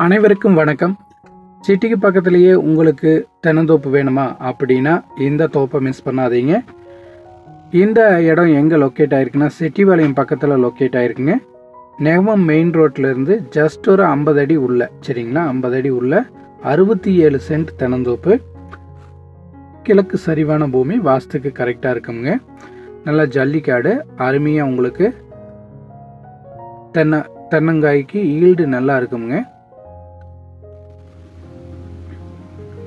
அனைவருக்கும் வணக்கம். சிட்டிக்கு பக்கத்துலேயே உங்களுக்கு தென்னந்தோப்பு வேணுமா அப்படின்னா இந்த தோப்பை மிஸ் பண்ணாதீங்க. இந்த இடம் எங்கே லொக்கேட் ஆகிருக்குன்னா செட்டிபாளையம் பக்கத்தில் லொக்கேட் ஆகிருக்குங்க. நெகமம் மெயின் ரோட்லேருந்து ஜஸ்ட் ஒரு 50 அடி உள்ள, சரிங்களா, 50 அடி உள்ள 67 சென்ட் தென்னந்தோப்பு. கிழக்கு சரிவான பூமி, வாஸ்துக்கு கரெக்டாக இருக்குங்க. நல்லா ஜல்லிக்காடு, அருமையாக உங்களுக்கு தென்னங்காய்க்கு ஈல்டு நல்லா இருக்குங்க.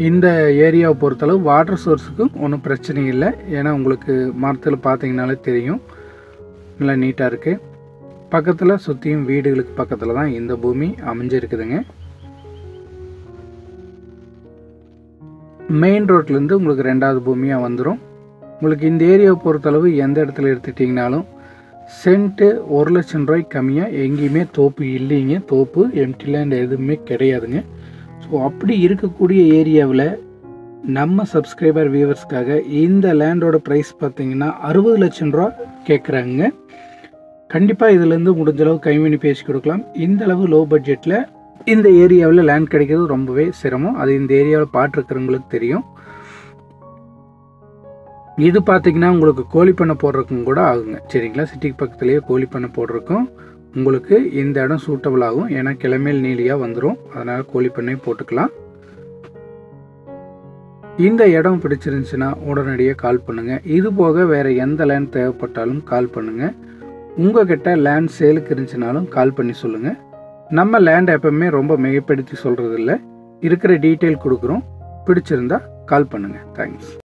இந்த ஏரியாவை பொறுத்தளவு வாட்டர் சோர்ஸுக்கும் ஒன்றும் பிரச்சனை இல்லை. ஏன்னா உங்களுக்கு மரத்தில் பார்த்தீங்கனாலே தெரியும், நல்லா நீட்டாக இருக்குது. பக்கத்தில் சுற்றியும் வீடுகளுக்கு பக்கத்தில் தான் இந்த பூமி அமைஞ்சிருக்குதுங்க. மெயின் ரோட்லேருந்து உங்களுக்கு 2வது பூமியாக வந்துடும். உங்களுக்கு இந்த ஏரியாவை பொறுத்தளவு எந்த இடத்துல எடுத்துட்டிங்கனாலும் சென்ட்டு 1 லட்சம் ரூபாய்க்கு கம்மியாக எங்கேயுமே தோப்பு இல்லைங்க. தோப்பு எம்டி லேண்ட் எதுவுமே கிடையாதுங்க. ஸோ அப்படி இருக்கக்கூடிய ஏரியாவில் நம்ம சப்ஸ்கிரைபர் வியூவர்ஸ்க்காக இந்த லேண்டோட ப்ரைஸ் பார்த்திங்கன்னா 60 லட்சம் ரூபா கேட்குறாங்க. கண்டிப்பாக இதுலேருந்து முடிஞ்சளவு கைவினி பேசி கொடுக்கலாம். இந்தளவு லோ பட்ஜெட்டில் இந்த ஏரியாவில் லேண்ட் கிடைக்கிறது ரொம்பவே சிரமம். அது இந்த ஏரியாவில் பார்த்துருக்கிறவங்களுக்கு தெரியும். இது பார்த்திங்கன்னா உங்களுக்கு கோழி பண்ணை போடுறதுக்கும் கூட ஆகுங்க, சரிங்களா. சிட்டிக்கு பக்கத்துலேயே கோழி பண்ணை போடுறதுக்கும் உங்களுக்கு இந்த இடம் சூட்டபிள் ஆகும். ஏன்னா கிளமேல் நீலியாக வந்துடும், அதனால் கோழி பண்ணை போட்டுக்கலாம். இந்த இடம் பிடிச்சிருந்துச்சுன்னா உடனடியாக கால் பண்ணுங்கள். இது போக வேறு எந்த லேண்ட் தேவைப்பட்டாலும் கால் பண்ணுங்கள். உங்கள்கிட்ட லேண்ட் சேலுக்கு இருந்துச்சுனாலும் கால் பண்ணி சொல்லுங்கள். நம்ம லேண்ட் எப்பவுமே ரொம்ப மிகைப்படுத்தி சொல்கிறது இல்லை, இருக்கிற டீட்டெயில் கொடுக்குறோம். பிடிச்சிருந்தா கால் பண்ணுங்கள். தேங்க்ஸ்.